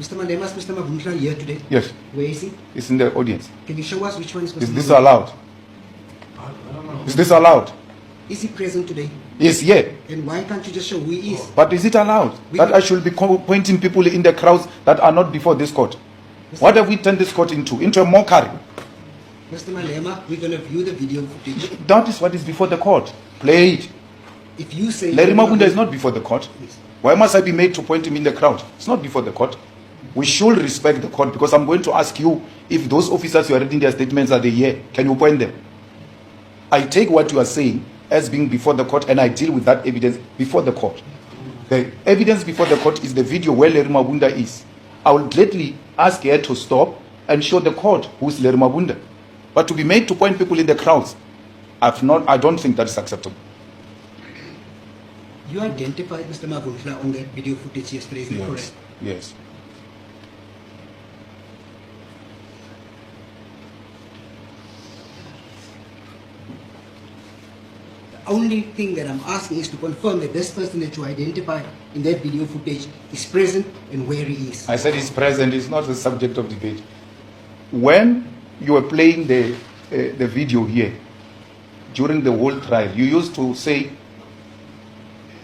Mr. Malema, is Mr. Mavundla here today? Yes. Where is he? It's in the audience. Can you show us which one is Mr. Is this Mavundla? allowed? Is this allowed? Is he present today? Yes, yeah. And why can't you just show who he is? But is it allowed that I should be pointing people in the crowds that are not before this court? What have we turned this court into? Into a mockery. Mr. Malema, we're going to view the video footage. That is what is before the court. Play it. If you say... Larry Mabunda is not before the court. Why must I be made to point him in the crowd? It's not before the court. We should respect the court, because I'm going to ask you if those officers you are reading their statements are they here. Can you point them? I take what you are saying as being before the court, and I deal with that evidence before the court. The evidence before the court is the video where Larry Mabunda is. I will gladly ask her to stop and show the court who's Larry Mabunda. But to be made to point people in the crowds, I don't think that's acceptable. You identified Mr. Mavundla on that video footage yesterday, is that correct? Yes. The only thing that I'm asking is to confirm that this person that you identified in that video footage is present and where he is. I said he's present. It's not the subject of debate. When you were playing the video here, during the whole trial, you used to say,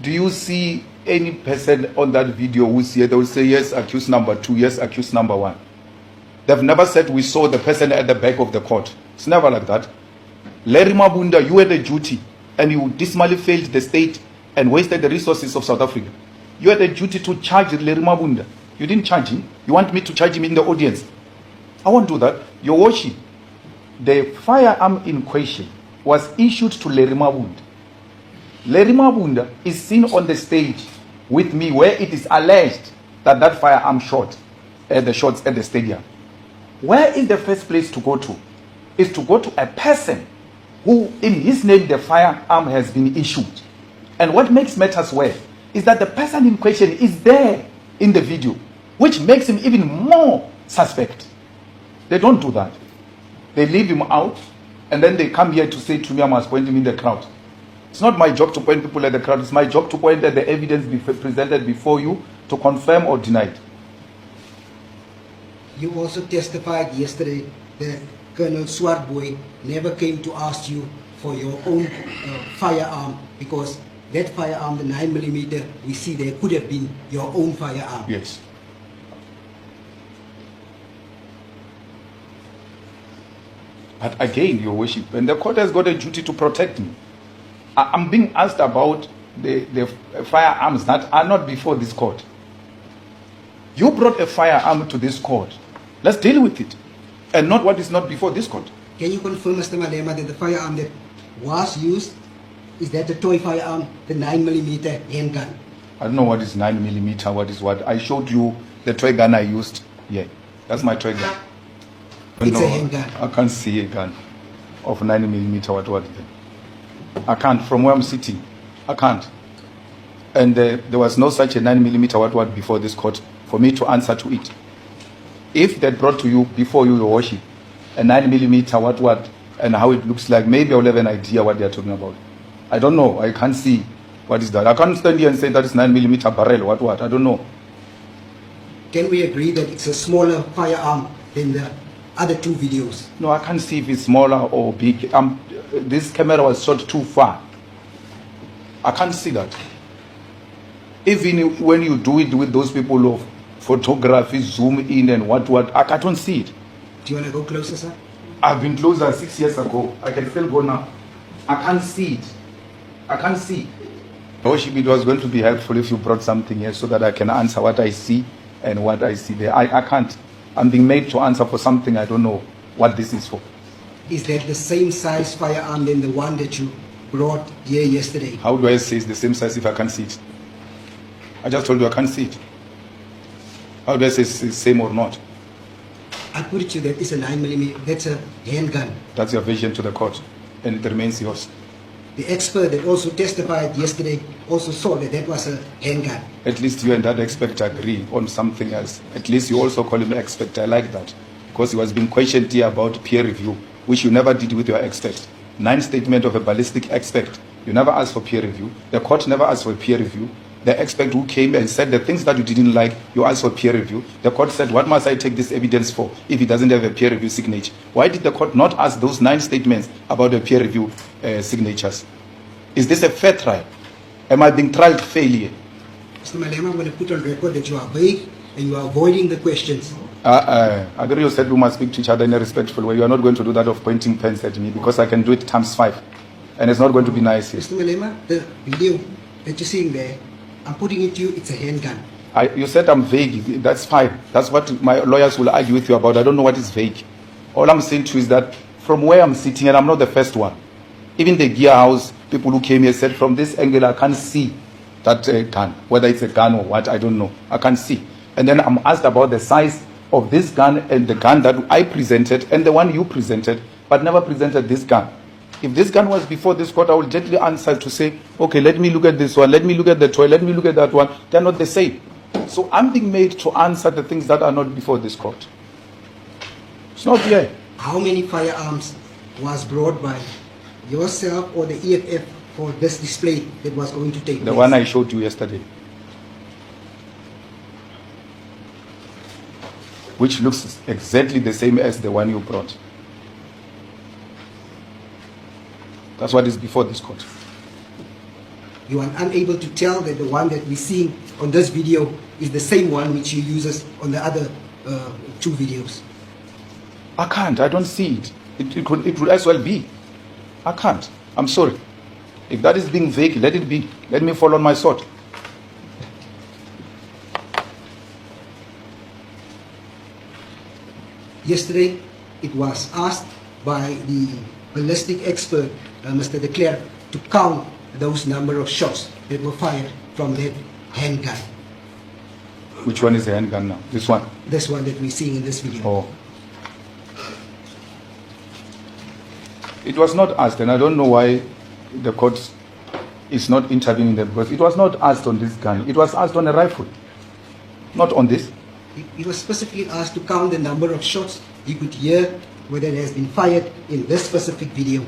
do you see any person on that video who's here? They will say, yes, accused number 2, yes, accused number 1. They've never said we saw the person at the back of the court. It's never like that. Larry Mabunda, you had a duty, and you dismally failed the state and wasted the resources of South Africa. You had a duty to charge Larry Mabunda. You didn't charge him. You want me to charge him in the audience. I won't do that. Your worship, the firearm in question was issued to Larry Mabunda. Larry Mabunda is seen on the stage with me where it is alleged that that firearm shot at the shots at the stadium. Where is the first place to go to? Is to go to a person who, in his name, the firearm has been issued. And what makes matters worse is that the person in question is there in the video, which makes him even more suspect. They don't do that. They leave him out, and then they come here to say to me, I must point him in the crowd. It's not my job to point people at the crowd. It's my job to point at the evidence presented before you to confirm or deny it. You also testified yesterday that Colonel Swartboy never came to ask you for your own firearm, because that firearm, the 9mm, we see there could have been your own firearm. Yes. But again, your worship, and the court has got a duty to protect me. I'm being asked about the firearms that are not before this court. You brought a firearm to this court. Let's deal with it, and not what is not before this court. Can you confirm, Mr. Malema, that the firearm that was used, is that the toy firearm, the 9mm handgun? I don't know what is 9mm, what is what. I showed you the toy gun I used. Yeah, that's my toy gun. It's a handgun. I can't see a gun of 9mm, what. I can't, from where I'm sitting. I can't. And there was no such a 9mm, what before this court for me to answer to it. If they brought to you, before you, your worship, a 9mm, what, and how it looks like, maybe I'll have an idea what they're talking about. I don't know. I can't see what is that. I can't stand here and say that is 9mm barrel, what. I don't know. Can we agree that it's a smaller firearm than the other two videos? No, I can't see if it's smaller or big. This camera was shot too far. I can't see that. Even when you do it with those people of photography, zoom in and what, I don't see it. Do you want to go closer, sir? I've been closer 6 years ago. I can still go now. I can't see it. I can't see. Worship, it was going to be helpful if you brought something here so that I can answer what I see and what I see there. I can't. I'm being made to answer for something I don't know what this is for. Is that the same size firearm than the one that you brought here yesterday? How do I say it's the same size if I can't see it? I just told you I can't see it. How do I say it's the same or not? I put it to you that it's a 9mm, that's a handgun. That's your vision to the court, and it remains yours. The expert that also testified yesterday also saw that that was a handgun. At least you and that expert agree on something else. At least you also call him expert. I like that. Because he was being questioned here about peer review, which you never did with your expert. 9 statement of a ballistic expert. You never asked for peer review. The court never asked for peer review. the expert who came and said the things that you didn't like, you asked for peer review. The court said, what must I take this evidence for if it doesn't have a peer review signature? Why did the court not ask those 9 statements about the peer review signatures? Is this a fair trial? Am I being tried fairly? Mr. Malema, I'm going to put on record that you are vague and you are avoiding the questions. Agrio said we must speak to each other in a respectful way. You are not going to do that of pointing pens at me because I can do it times 5. And it's not going to be nice here. Mr. Malema, the video that you're seeing there, I'm putting it to you, it's a handgun. You said I'm vague. That's fine. That's what my lawyers will argue with you about. I don't know what is vague. All I'm saying to you is that from where I'm sitting, and I'm not the first one, even the gear house, people who came here said from this angle, I can't see that gun. Whether it's a gun or what, I don't know. I can't see. And then I'm asked about the size of this gun and the gun that I presented and the one you presented, but never presented this gun. If this gun was before this court, I will gently answer to say, okay, let me look at this one, let me look at the toy, let me look at that one. They're not the same. So I'm being made to answer the things that are not before this court. It's not here. How many firearms was brought by yourself or the EFF for this display that was going to take place? The one I showed you yesterday. Which looks exactly the same as the one you brought. That's what is before this court. You are unable to tell that the one that we're seeing on this video is the same one which you uses on the other 2 videos. I can't. I don't see it. It would as well be. I can't. I'm sorry. If that is being vague, let it be. Let me fall on my sword. Yesterday, it was asked by the ballistic expert, Mr. De Klerk, to count those number of shots that were fired from that handgun. Which one is the handgun now? This one? This one that we're seeing in this video. Oh. It was not asked, and I don't know why the court is not intervening there, because it was not asked on this gun. It was asked on a rifle, not on this. He was specifically asked to count the number of shots. You could hear whether it has been fired in this specific video.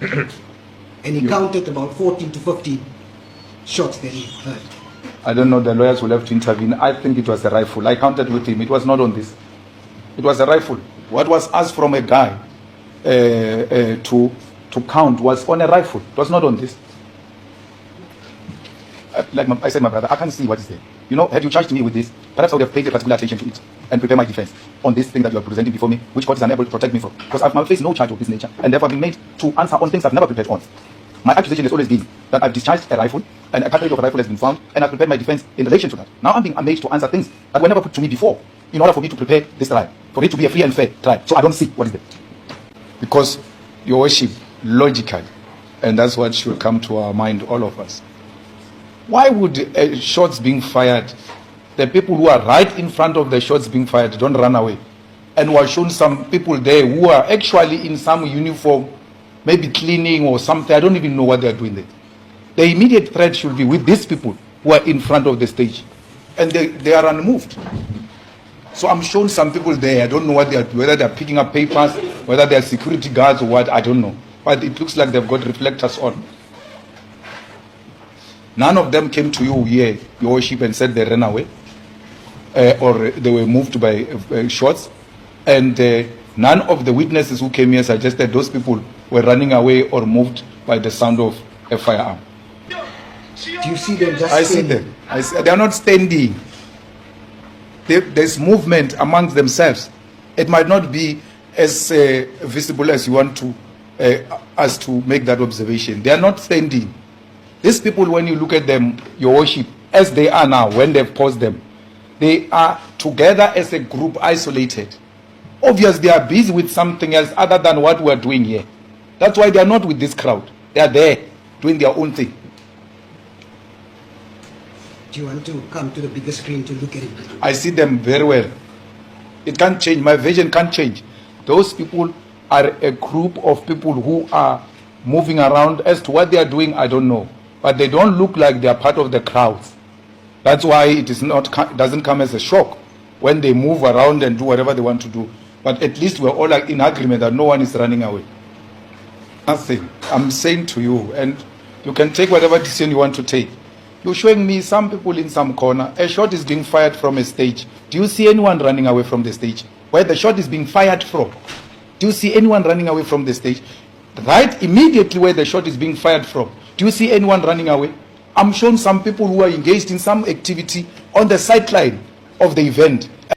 And he counted about 14 to 15 shots that he heard. I don't know, the lawyers will have to intervene. I think it was a rifle. I counted with him. It was not on this. It was a rifle. What was asked from a guy to count was on a rifle. It was not on this. Like I said, my brother, I can't see what is there. You know, had you charged me with this, perhaps I would have paid a particular attention to it and prepare my defense on this thing that you are presenting before me, which court is unable to protect me from. Because I've faced no charge of this nature, and therefore I've been made to answer on things I've never prepared on. My accusation has always been that I've discharged a rifle, and a cartridge of a rifle has been found, and I've prepared my defense in relation to that. Now I'm being made to answer things that were never put to me before, in order for me to prepare this trial, for it to be a free and fair trial. So I don't see what is there. Because, Your Worship, logically, and that's what should come to our mind, all of us. Why would shots being fired, the people who are right in front of the shots being fired don't run away? And we are shown some people there who are actually in some uniform, maybe cleaning or something. I don't even know what they are doing there. The immediate threat should be with these people who are in front of the stage. And they are unmoved. So I'm shown some people there. I don't know what they are, whether they are picking up papers, whether they are security guards or what, I don't know. But it looks like they've got reflectors on. None of them came to you here, Your Worship, and said they ran away or they were moved by shots. And none of the witnesses who came here suggested those people were running away or moved by the sound of a firearm. Do you see them just I see them. They are not standing. There's movement amongst themselves. It might not be as visible as you want to us to make that observation. They are not standing. These people, when you look at them, Your Worship, as they are now, when they've paused them, they are together as a group, isolated. Obviously, they are busy with something else other than what we are doing here. That's why they are not with this crowd. They are there, doing their own thing. Do you want to come to the bigger screen to look at it? I see them very well. It can't change. My vision can't change. Those people are a group of people who are moving around. As to what they are doing, I don't know. But they don't look like they are part of the crowds. That's why it doesn't come as a shock when they move around and do whatever they want to do. But at least we're all in agreement that no one is running away. Nothing. I'm saying to you, and you can take whatever decision you want to take. You're showing me some people in some corner. A shot is being fired from a stage. Do you see anyone running away from the stage? Where the shot is being fired from? Do you see anyone running away from the stage? Right immediately where the shot is being fired from. Do you see anyone running away? I'm showing some people who are engaged in some activity on the sideline of the event.